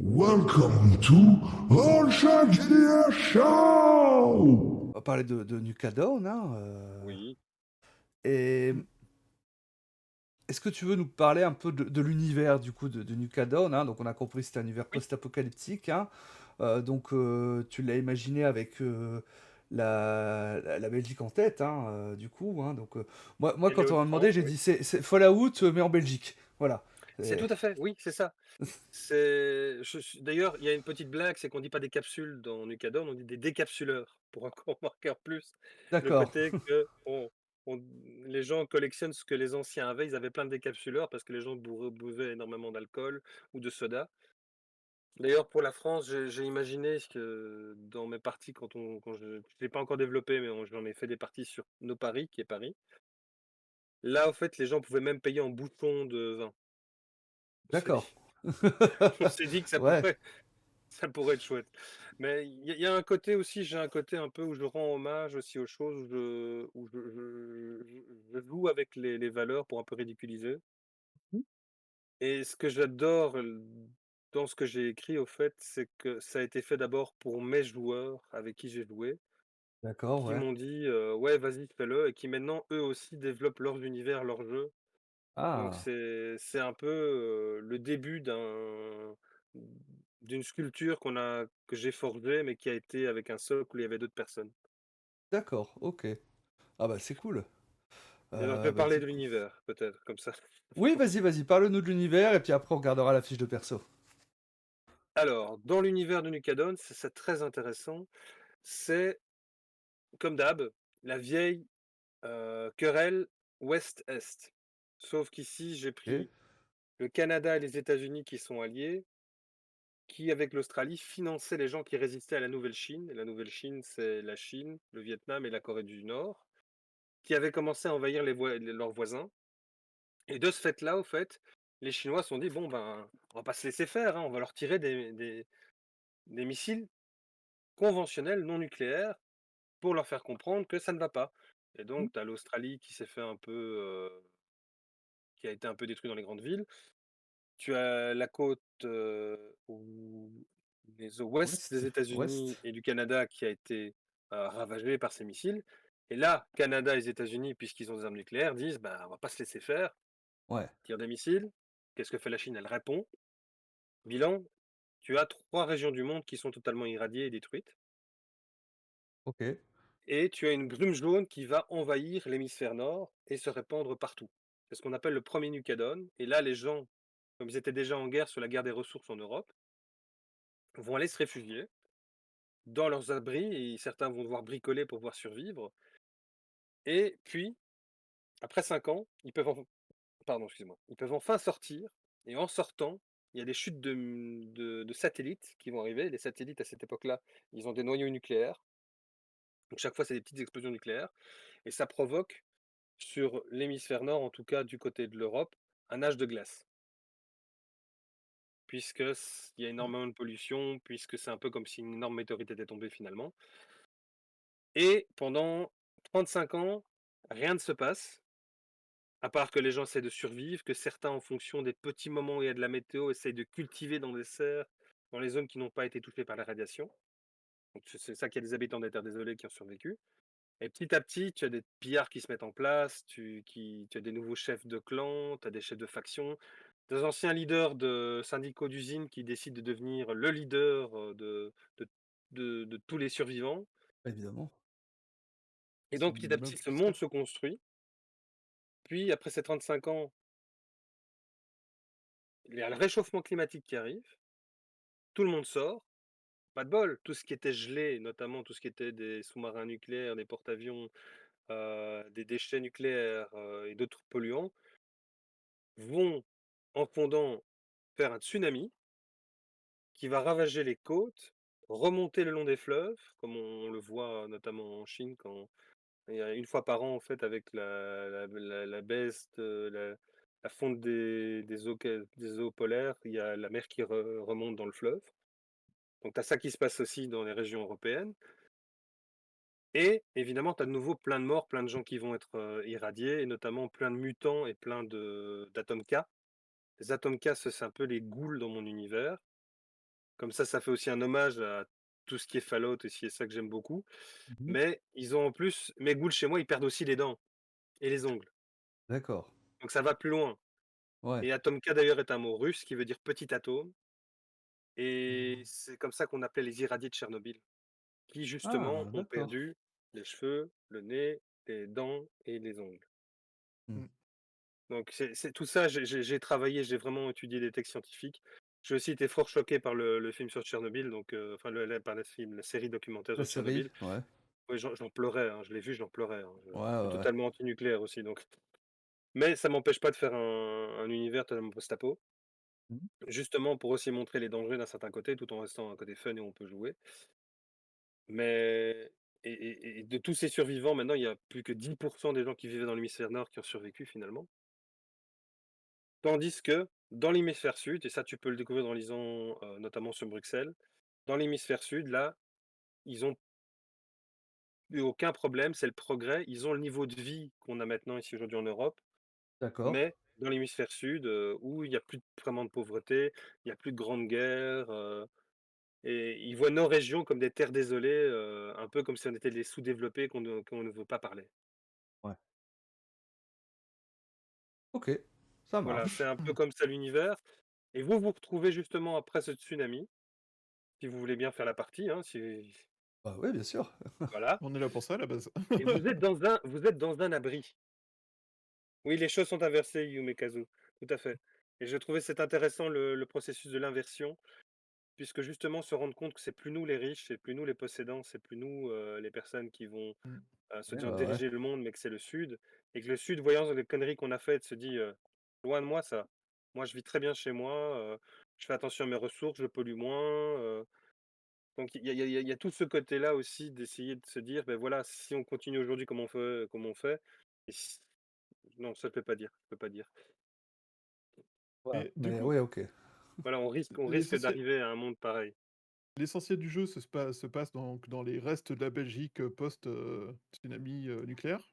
Welcome to All Shark GDR Show! On va parler de Nuka-Down, hein, Oui. et est-ce que tu veux nous parler un peu de l'univers du coup de Nuka-Down, hein? Donc on a compris que c'était un univers Oui. post-apocalyptique, hein. Donc tu l'as imaginé avec la Belgique en tête, hein, du coup, hein. Donc moi Et les quand on m'a demandé, Hauts-de-France, j'ai oui. dit c'est Fallout mais en Belgique. Voilà. C'est tout C'est- à fait, oui, c'est ça. C'est je suis d'ailleurs, il y a une petite blague, c'est qu'on dit pas des capsules dans Nucadon, on dit des décapsuleurs pour encore marquer en plus le D'accord, côté que on les gens collectionnent ce que les anciens avaient. Ils avaient plein de décapsuleurs parce que les gens buvaient énormément d'alcool ou de soda. D'ailleurs, pour la France, j'ai imaginé que dans mes parties quand je l'ai pas encore développé, mais j'en ai fait des parties sur Nos Paris, qui est Paris. Là, en fait, les gens pouvaient même payer en bouteilles de vin. C'est d'accord. On s'est dit que ça Ouais, pourrait ça pourrait être chouette. Mais il y a un côté aussi, j'ai un côté un peu où je rends hommage aussi aux choses, où je joue avec les valeurs pour un peu ridiculiser. Et ce que j'adore dans ce que j'ai écrit au fait, c'est que ça a été fait d'abord pour mes joueurs avec qui j'ai joué, d'accord, qui ouais. m'ont dit: «Ouais, vas-y, fais-le» et qui maintenant, eux aussi, développent leurs univers, leurs jeux. Donc Ah, c'est un peu, le début d'une sculpture que j'ai forgée, mais qui a été avec un socle où il y avait d'autres personnes. d'accord, OK. Ah bah c'est cool. Et alors je vais Bah parler du de coup. l'univers, peut-être, comme ça. Oui, vas-y, vas-y, parle-nous de l'univers et puis après on regardera la fiche de perso. Alors, dans l'univers de Nucadon, c'est très intéressant. C'est, comme d'hab, la vieille, querelle Ouest-Est. Sauf qu'ici, j'ai OK, pris le Canada et les États-Unis qui sont alliés, qui, avec l'Australie, finançaient les gens qui résistaient à la Nouvelle-Chine. Et la Nouvelle-Chine, c'est la Chine, le Vietnam et la Corée du Nord, qui avaient commencé à envahir leurs voisins. Et de ce fait-là, au fait, les Chinois se sont dit, bon, ben, on va pas se laisser faire, hein, on va leur tirer des missiles conventionnels non nucléaires pour leur faire comprendre que ça ne va pas. Et mmh, donc, tu as l'Australie qui s'est fait un peu, qui a été un peu détruite dans les grandes villes. Tu as la côte, au ouest ouest, des États-Unis ouest, et du Canada qui a été, ravagée par ces missiles. Et là, Canada et les États-Unis, puisqu'ils ont des armes nucléaires, disent: «Bah, on va pas se laisser faire, ouais, tire des missiles». Qu'est-ce que fait la Chine? Elle répond. Bilan, tu as 3 régions du monde qui sont totalement irradiées et détruites OK, et tu as une brume jaune qui va envahir l'hémisphère nord et se répandre partout. C'est ce qu'on appelle le premier Nucadon et là, les gens, comme ils étaient déjà en guerre sur la guerre des ressources en Europe, vont aller se réfugier dans leurs abris et certains vont devoir bricoler pour pouvoir survivre. Et puis, après 5 ans, pardon, excuse-moi, ils peuvent enfin sortir. Et en sortant, il y a des chutes de satellites qui vont arriver. Les satellites, à cette époque-là, ils ont des noyaux nucléaires. Donc chaque fois, c'est des petites explosions nucléaires. Et ça provoque, sur l'hémisphère nord, en tout cas du côté de l'Europe, un âge de glace. Il y a énormément de pollution, puisque c'est un peu comme si une énorme météorite était tombée finalement. Et pendant 35 ans, rien ne se passe, à part que les gens essaient de survivre, que certains, en fonction des petits moments où il y a de la météo, essayent de cultiver dans des serres, dans les zones qui n'ont pas été touchées par la radiation. Donc c'est ça qu'il y a des habitants des terres désolées qui ont survécu. Et petit à petit, tu as des pillards qui se mettent en place, tu as des nouveaux chefs de clan, tu as des chefs de faction, des anciens leaders de syndicats d'usines qui décident de devenir le leader de, de tous les survivants. évidemment. Et C'est donc une petit à immeuble petit, qui ce pousse monde pas. se construit. Puis après ces 35 ans, il y a le réchauffement climatique qui arrive, tout le monde sort, pas de bol, tout ce qui était gelé, notamment tout ce qui était des sous-marins nucléaires, des porte-avions, des déchets nucléaires et d'autres polluants, vont en fondant faire un tsunami qui va ravager les côtes, remonter le long des fleuves, comme on le voit notamment en Chine quand il y a une fois par an en fait avec la baisse de la fonte des eaux polaires, il y a la mer qui remonte dans le fleuve. Donc tu as ça qui se passe aussi dans les régions européennes. Et évidemment, tu as de nouveau plein de morts, plein de gens qui vont être irradiés, et notamment plein de mutants et plein d'atomes K. Les atomes K, c'est un peu les ghouls dans mon univers. Comme ça fait aussi un hommage à tout ce qui est Fallout et c'est ça que j'aime beaucoup. Mmh. Mais ils ont en plus mes ghouls chez moi, ils perdent aussi les dents et les ongles. D'accord. Donc ça va plus loin Ouais. et Atomka d'ailleurs est un mot russe qui veut dire petit atome et c'est comme ça qu'on appelait les irradiés de Tchernobyl, qui justement Ah ont d'accord. perdu les cheveux, le nez, les dents et les ongles. Mmh. Mmh. Donc c'est tout ça, j'ai travaillé, j'ai vraiment étudié des textes scientifiques. J'ai aussi été fort choqué par le film sur Tchernobyl, donc enfin pas le film, la série documentaire La sur série? Tchernobyl. Ouais. Oui, j'en pleurais, hein, je l'ai vu, j'en pleurais, hein. Ouais, Je suis ouais, ouais. totalement anti-nucléaire aussi, donc mais ça m'empêche pas de faire un univers totalement post-apo, Mmh. justement pour aussi montrer les dangers d'un certain côté, tout en restant un côté fun et où on peut jouer. Mais et de tous ces survivants, maintenant, il y a plus que 10 des gens qui vivaient dans l'hémisphère nord qui ont survécu finalement. Tandis que dans l'hémisphère sud, et ça tu peux le découvrir en lisant, notamment sur Bruxelles, dans l'hémisphère sud, là, ils ont eu aucun problème, c'est le progrès. Ils ont le niveau de vie qu'on a maintenant ici aujourd'hui en Europe, D'accord. mais dans l'hémisphère sud, où il y a plus vraiment de pauvreté, il y a plus de grandes guerres, et ils voient nos régions comme des terres désolées, un peu comme si on était des sous-développés qu'on ne veut pas parler. Ouais. OK, ça Voilà, c'est marche. un peu comme ça l'univers et vous vous retrouvez justement après ce tsunami, si vous voulez bien faire la partie, hein, si Bah, oui, bien sûr. voilà, On est là pour ça à la base. et vous êtes dans un abri. Oui, les choses sont inversées, Yumekazu, tout à fait, et je trouvais c'est intéressant le processus de l'inversion, puisque justement se rendre compte que c'est plus nous les riches, c'est plus nous les possédants, c'est plus nous, les personnes qui vont, Mmh. se Ouais, dire ouais, ouais. diriger le monde, mais que c'est le Sud et que le Sud, voyant les conneries qu'on a faites, se dit, «Loin de moi ça. Moi, je vis très bien chez moi, je fais attention à mes ressources, je pollue moins», donc il y a tout ce côté-là aussi d'essayer de se dire: «Beh, voilà, si on continue aujourd'hui comme on fait et si» non, ça je peux pas dire, je peux pas dire. Ouais, Et du mais coup, ouais, OK. Voilà, on risque l'essentiel d'arriver à un monde pareil. l'essentiel du jeu se passe donc dans les restes de la Belgique, post, tsunami, nucléaire.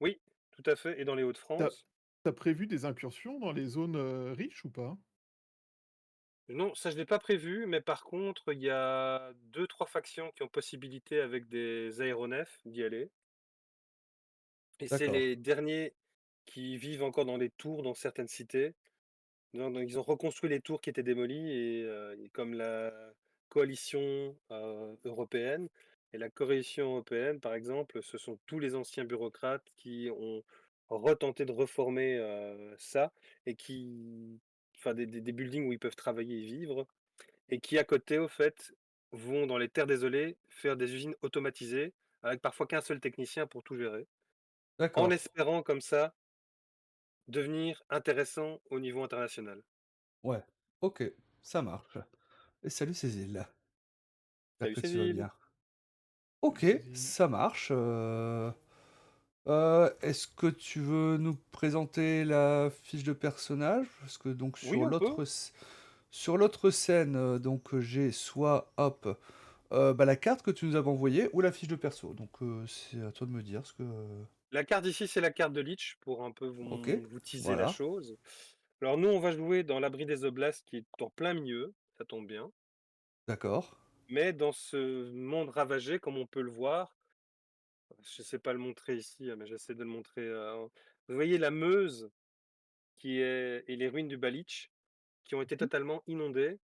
Oui, tout à fait et dans les T'as Hauts-de-France. as prévu des incursions dans les zones, riches ou pas? Non, ça je l'ai pas prévu, mais par contre, il y a deux, trois factions qui ont possibilité avec des aéronefs d'y aller et c'est D'accord. les derniers qui vivent encore dans les tours dans certaines cités. Donc ils ont reconstruit les tours qui étaient démolies et comme la coalition, européenne et la coalition européenne, par exemple, ce sont tous les anciens bureaucrates qui ont retenté de reformer, ça et qui enfin des buildings où ils peuvent travailler et vivre et qui à côté, au fait, vont dans les terres désolées faire des usines automatisées avec parfois qu'un seul technicien pour tout gérer, en D'accord. espérant comme ça devenir intéressant au niveau international. Ouais. OK, ça marche. Et salut Cécile. J'espère Salut que tu vas Cécile! bien. OK, Cécile. ça marche, est-ce que tu veux nous présenter la fiche de personnage? Parce que donc Oui, on peut. sur l'autre scène, donc, j'ai soit, hop, bah, la carte que tu nous avais envoyée ou la fiche de perso. Donc, c'est à toi de me dire ce que La carte ici, c'est la carte de Lich pour un peu OK, vous teaser la voilà, chose. Alors nous, on va jouer dans l'abri des Oblasts qui est en plein milieu, ça tombe bien. d'accord, Mais dans ce monde ravagé, comme on peut le voir, je sais pas le montrer ici, mais j'essaie de le montrer, vous voyez la Meuse qui est et les ruines du Balich qui ont été mmh, totalement inondées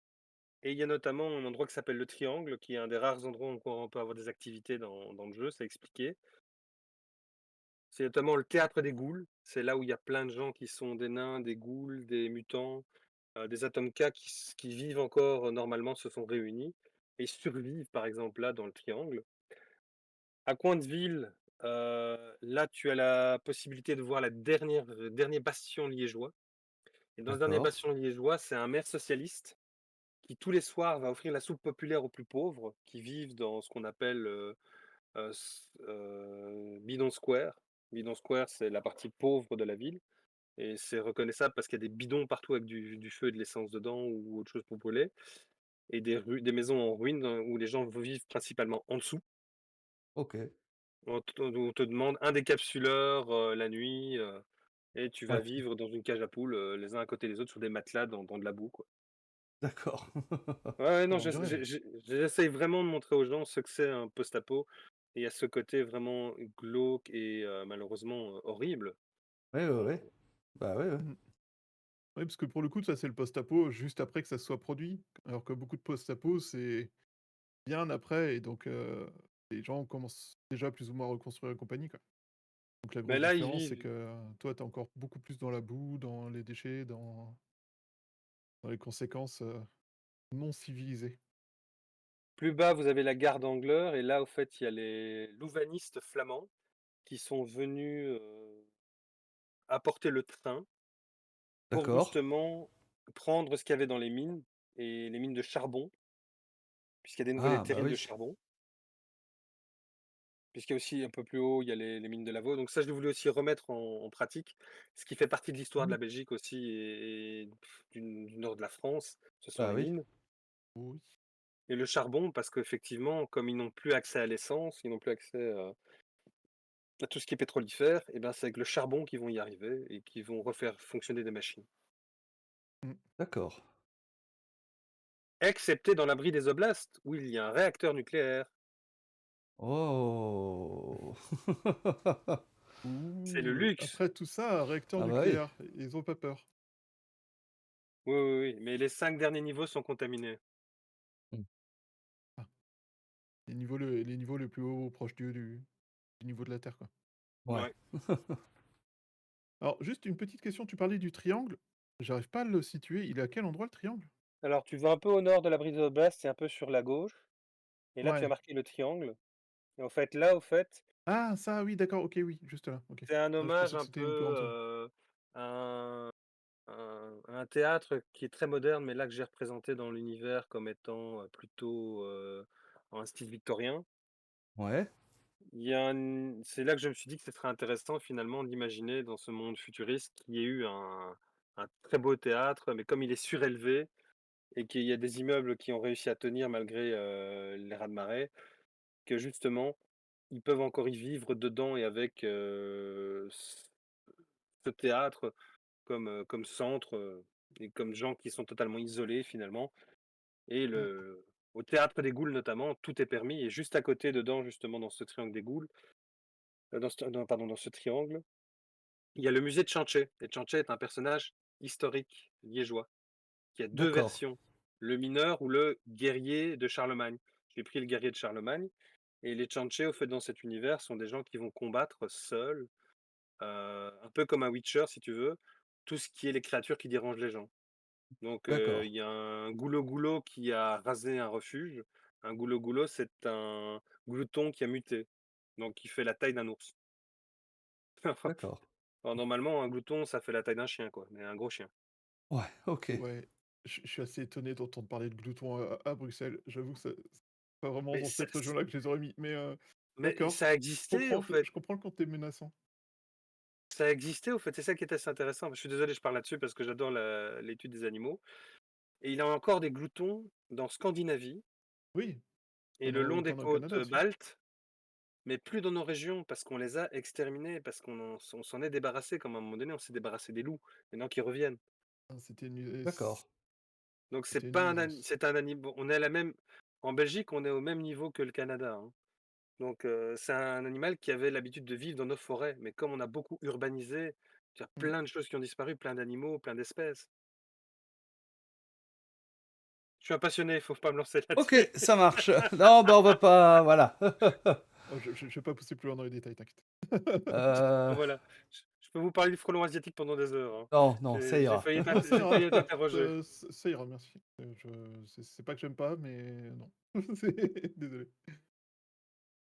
et il y a notamment un endroit qui s'appelle le Triangle, qui est un des rares endroits où on peut avoir des activités dans le jeu, c'est expliqué. C'est notamment le théâtre des ghouls. C'est là où il y a plein de gens qui sont des nains, des ghouls, des mutants, des Atomkas qui vivent encore, normalement, se sont réunis et survivent, par exemple, là, dans le triangle. À Cointeville, là, tu as la possibilité de voir le dernier bastion liégeois et dans ce dernier d'accord, bastion liégeois, c'est un maire socialiste qui, tous les soirs, va offrir la soupe populaire aux plus pauvres qui vivent dans ce qu'on appelle, Bidon Square. Bidon Square, c'est la partie pauvre de la ville et c'est reconnaissable parce qu'il y a des bidons partout avec du feu et de l'essence dedans ou autre chose pour brûler et des maisons en ruine, où les gens vivent principalement en dessous. OK, On te demande un décapsuleur, la nuit, et tu vas ouais, vivre dans une cage à poules, les uns à côté des autres sur des matelas dans de la boue, quoi. D'accord. Ouais, ouais, non, On dirait, ouais. j'essaye vraiment de montrer aux gens ce que c'est un post-apo et il y a ce côté vraiment glauque et malheureusement, horrible. Ouais, ouais, Heu, ouais. Bah, ouais, ouais. Mmh. Ouais, parce que pour le coup, ça, c'est le post-apo juste après que ça se soit produit. Alors que beaucoup de post-apo, c'est bien après et donc les gens commencent déjà plus ou moins à reconstruire la compagnie, quoi. Donc la mais grosse là, ils différence, c'est vivent que toi, tu es encore beaucoup plus dans la boue, dans les déchets, dans les conséquences, non civilisées. plus bas, vous avez la gare d'Angleur et là, au fait, il y a les louvanistes flamands qui sont venus, apporter le train pour D'accord. justement prendre ce qu'il y avait dans les mines et les mines de charbon, puisqu'il y a des nouvelles Ah, bah, terrines de oui. charbon. Puisqu'il y a aussi un peu plus haut, il y a les mines de Lavaux. Donc ça, je voulais aussi remettre en pratique, ce qui fait partie de l'histoire de Oui, la Belgique aussi et du nord de la France, ce sont Bah, les oui. mines. oui. Et le charbon, parce qu'effectivement, comme ils n'ont plus accès à l'essence, ils n'ont plus accès à tout ce qui est pétrolifère, et ben c'est avec le charbon qu'ils vont y arriver et qu'ils vont refaire fonctionner des machines. Mmh. D'accord. Excepté dans l'abri des oblasts, où il y a un réacteur nucléaire. Oh! C'est le Ouh, luxe. après tout ça, un réacteur Ah, bah, oui. nucléaire, ils ont pas peur. Oui, oui, oui, mais les 5 derniers niveaux sont contaminés. Mmh. Ah, les niveaux les plus hauts proches du niveau de la Terre, quoi. Ouais. Ouais. Alors juste une petite question, tu parlais du triangle, j'arrive pas à le situer, il est à quel endroit le triangle? Alors tu vas un peu au nord de l'abri des oblasts, c'est un peu sur la gauche. Et là, tu as Ouais. marqué le triangle. Et en fait, là, au fait, Ah ça, oui d'accord, OK, oui, juste là, OK. c'est un Ah, je hommage pensais que un c'était peu, un peu en dessous. à un théâtre qui est très moderne, mais là que j'ai représenté dans l'univers comme étant, plutôt, en style victorien. Ouais. Il y a un C'est là que je me suis dit que ce serait intéressant finalement d'imaginer dans ce monde futuriste qu'il y ait eu un très beau théâtre, mais comme il est surélevé et qu'il y a des immeubles qui ont réussi à tenir malgré, les raz-de-marée, que justement ils peuvent encore y vivre dedans et avec, ce théâtre comme centre, et comme gens qui sont totalement isolés finalement et Mmh. au théâtre des Goules notamment, tout est permis et juste à côté dedans justement dans ce triangle des Goules, dans ce non pardon, dans ce triangle, il y a le musée de Chantchet et Chantchet est un personnage historique liégeois qui a 2 D'accord. versions, le mineur ou le guerrier de Charlemagne. J'ai pris le guerrier de Charlemagne et les Chantchet au fait dans cet univers sont des gens qui vont combattre seuls. Un peu comme un Witcher si tu veux, tout ce qui est les créatures qui dérangent les gens. Donc, D'accord. il y a un goulot-goulot qui a rasé un refuge. Un goulot-goulot, c'est un glouton qui a muté, donc qui fait la taille d'un ours. D'accord. Mmh. Alors normalement, un glouton, ça fait la taille d'un chien quoi, mais un gros chien. Ouais, OK. Ouais, je suis assez étonné d'entendre parler de gloutons à Bruxelles. J'avoue que c'est pas vraiment Mais dans ça cette région-là que je les aurais mis, mais d'accord. ça a existé au fait. Je comprends le côté menaçant. Ça a existé au fait, c'est ça qui était assez intéressant. Je suis désolé, je parle là-dessus parce que j'adore l'étude des animaux et il y a encore des gloutons dans Scandinavie Oui, et le long des t'en as au côtes, Canada aussi. baltes. Mais plus dans nos régions, parce qu'on les a exterminés, parce on s'en est débarrassé, comme à un moment donné, on s'est débarrassé des loups, maintenant qu'ils reviennent. Ah, D'accord. Donc c'était une nuisance. c'est un animal. On est à la même en Belgique, on est au même niveau que le Canada, hein. Donc c'est un animal qui avait l'habitude de vivre dans nos forêts, mais comme on a beaucoup urbanisé, il y a Mmh. plein de choses qui ont disparu, plein d'animaux, plein d'espèces. Je suis un passionné, il faut pas me lancer OK, là-dessus. ça marche. Non, bah, on va pas voilà. Oh, je vais pas pousser plus loin dans les détails, t'inquiète. Heu, Voilà, je peux vous parler du frelon asiatique pendant des heures, hein. non, non, ça ira. Ça J'ai failli ira, être interrogé. ça ira, merci. C'est pas que j'aime pas, mais non. C'est désolé.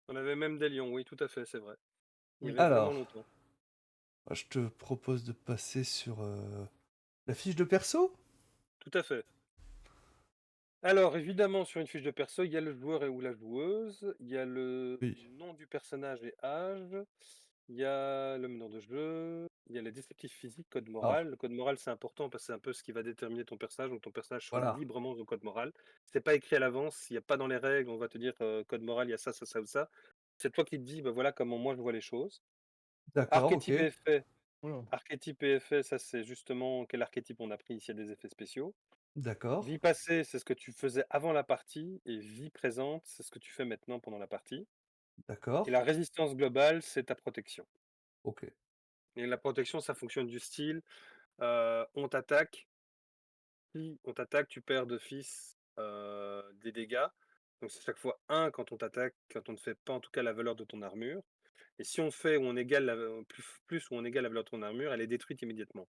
On avait même des lions, oui, tout à fait, c'est vrai. Il y Oui. avait vraiment Alors, longtemps. je te propose de passer sur, la fiche de perso? Tout à fait. Alors évidemment, sur une fiche de perso, il y a le joueur et ou la joueuse, il y a le Oui. nom du personnage et âge, il y a le meneur de jeu, il y a les descriptifs physiques, code Alors, moral. Le code moral, c'est important parce que c'est un peu ce qui va déterminer ton personnage, donc ton personnage choisit voilà. librement son code moral. C'est pas écrit à l'avance, il y a pas dans les règles, on va te dire, code moral, il y a ça, ça, ça ou ça. C'est toi qui te dis: «Bah, voilà comment moi je vois les choses». D'accord, OK. Archétype et effet. Voilà. Archétype et effet, ça c'est justement quel archétype on a pris s'il y a des effets spéciaux. D'accord, Vie passée, c'est ce que tu faisais avant la partie et vie présente, c'est ce que tu fais maintenant pendant la partie et d'accord, la résistance globale, c'est ta protection OK, et la protection, ça fonctionne du style, on t'attaque, si on t'attaque, tu perds d'office, des dégâts, donc c'est chaque fois un quand on t'attaque, quand on ne fait pas en tout cas la valeur de ton armure et si on fait ou on égale la plus ou on égale la valeur de ton armure, elle est détruite immédiatement.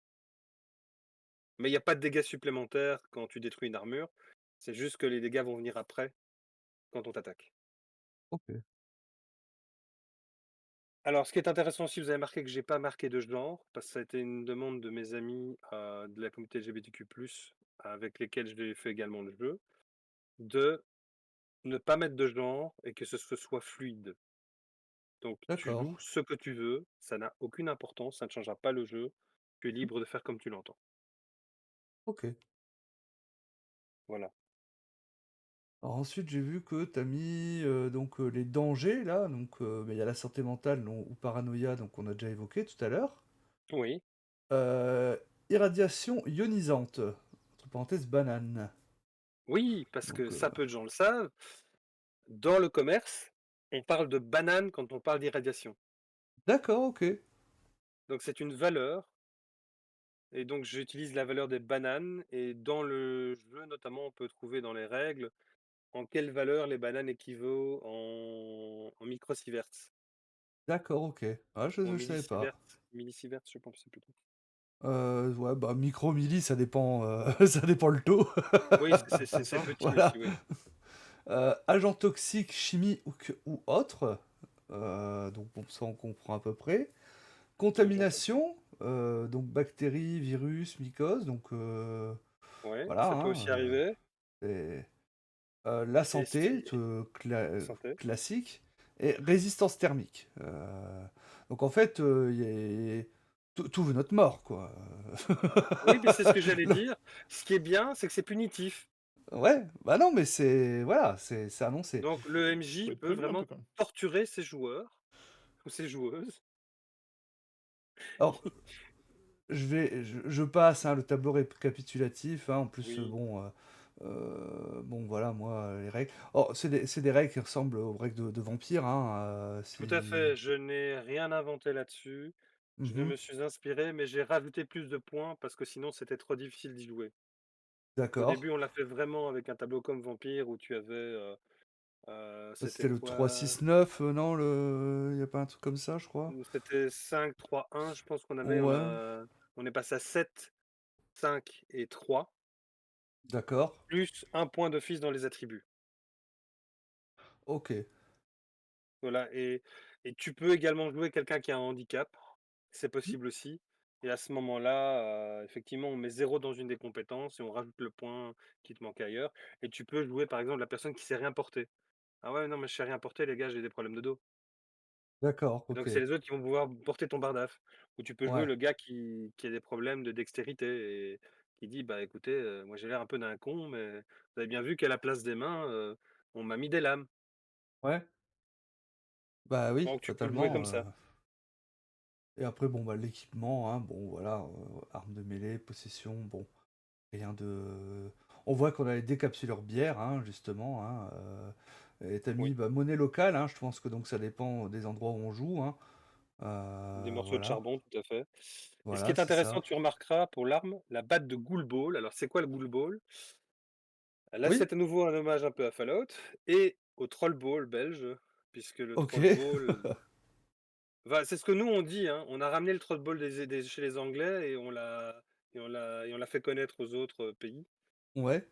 Mais il y a pas de dégâts supplémentaires quand tu détruis une armure, c'est juste que les dégâts vont venir après, quand on t'attaque. OK, Alors ce qui est intéressant aussi, vous avez marqué que j'ai pas marqué de genre, parce que ça a été une demande de mes amis, de la communauté LGBTQ+, avec lesquels j'ai fait également le jeu, de ne pas mettre de genre et que ce soit fluide. Donc tu d'accord, joues ce que tu veux, ça n'a aucune importance, ça ne changera pas le jeu, tu es libre de faire comme tu l'entends. OK. Voilà. Alors ensuite, j'ai vu que tu as mis, donc, les dangers là, donc, il y a la santé mentale non ou paranoïa, donc on a déjà évoqué tout à l'heure. Oui, Irradiation ionisante, entre parenthèses banane, oui, parce que donc, ça peu de gens le savent, dans le commerce, on parle de banane quand on parle d'irradiation. d'accord, OK, Donc c'est une valeur et donc j'utilise la valeur des bananes et dans le jeu notamment, on peut trouver dans les règles en quelle valeur les bananes équivaut en microsieverts d'accord, OK. Ah ou en je savais pas. millisieverts, je pense c'est plutôt. Ouais, bah, micro, milli, ça dépend, ça dépend le taux. Oui, c'est petit Voilà. aussi, oui. Agent toxique, chimie ou autre, donc bon, ça on comprend à peu près. Agent toxique. Contamination, donc bactéries, virus, mycoses, donc Ouais, voilà, ça peut hein, aussi arriver c'est la et santé, si la santé. classique, et résistance thermique. Donc en fait, tout veut notre mort, quoi. Oui, mais c'est ce que j'allais dire. Ce qui est bien, c'est que c'est punitif. Ouais, bah non, mais c'est voilà, c'est annoncé. Donc le MJ Faut être peut prévenu un peu vraiment quand même. torturer ses joueurs ou ses joueuses. Alors, je passe, hein, le tableau récapitulatif, hein, en plus, Oui, bon voilà, moi, les règles. Oh, c'est des règles qui ressemblent aux règles de vampire, hein, tout à si. fait, je n'ai rien inventé là-dessus. Je Mhm, me suis inspiré, mais j'ai rajouté plus de points parce que sinon c'était trop difficile d'y jouer. Au d'accord. début, on l'a fait vraiment avec un tableau comme Vampire où tu avais, c'était C'était le trois quoi? six neuf non, y a pas un truc comme ça, je crois? C'était 5-3-1, je pense qu'on avait, Ouais, on est passé à 7, 5 et 3, d'accord. plus un point d'office dans les attributs. OK. Voilà et tu peux également jouer quelqu'un qui a un handicap, c'est Mmh, possible aussi et à ce moment-là, effectivement, on met 0 dans une des compétences et on rajoute le point qui te manque ailleurs et tu peux jouer, par exemple, la personne qui sait rien porter. «Ah ouais, non, mais je sais rien porter les gars, j'ai des problèmes de dos» d'accord, et donc OK. c'est les autres qui vont pouvoir porter ton bardaf ou tu peux jouer Ouais, le gars qui a des problèmes de dextérité et qui dit: «Bah, écoutez, moi j'ai l'air un peu d'un con, mais vous avez bien vu qu'à la place des mains, on m'a mis des lames». ouais. Bah oui, Donc tu peux le jouer comme totalement, ça. et après bon, bah, l'équipement, hein, bon voilà, armes de mêlée, possession, bon, rien de on voit qu'on a les décapsuleurs bière, hein, justement, hein, et tu mis, Oui. bah, monnaie locale, hein, je pense que donc ça dépend des endroits où on joue, hein, Des morceaux de voilà, charbon, tout à fait. Et ce qui voilà, est c'est intéressant, ça. tu remarqueras pour l'arme, la batte de Ghoul Ball. Alors, c'est quoi le Ghoul Ball? Là, Oui, c'est à nouveau un hommage un peu à Fallout et au Troll Ball belge, puisque le Troll OK. Ball c'est ce que nous on dit, hein. On a ramené le Troll Ball des chez les Anglais et on l'a fait connaître aux autres, pays. Ouais,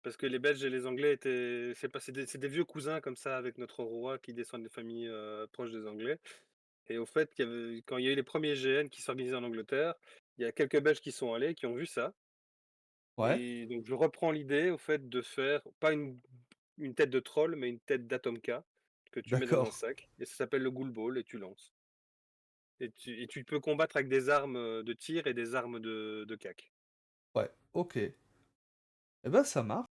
Parce que les Belges et les Anglais étaient c'est des vieux cousins comme ça avec notre roi qui descendent des familles, proches des Anglais. Et au fait, quand il y a eu les premiers GN qui s'organisaient en Angleterre, il y a quelques Belges qui sont allés, qui ont vu ça ouais, et donc je reprends l'idée au fait de faire pas une tête de troll, mais une tête d'Atomka que tu mets dans un d'accord. sac et ça s'appelle le Ghoul Ball et tu lances et tu peux combattre avec des armes, de tir et des armes de cac. Ouais, OK. Et ben ça marche.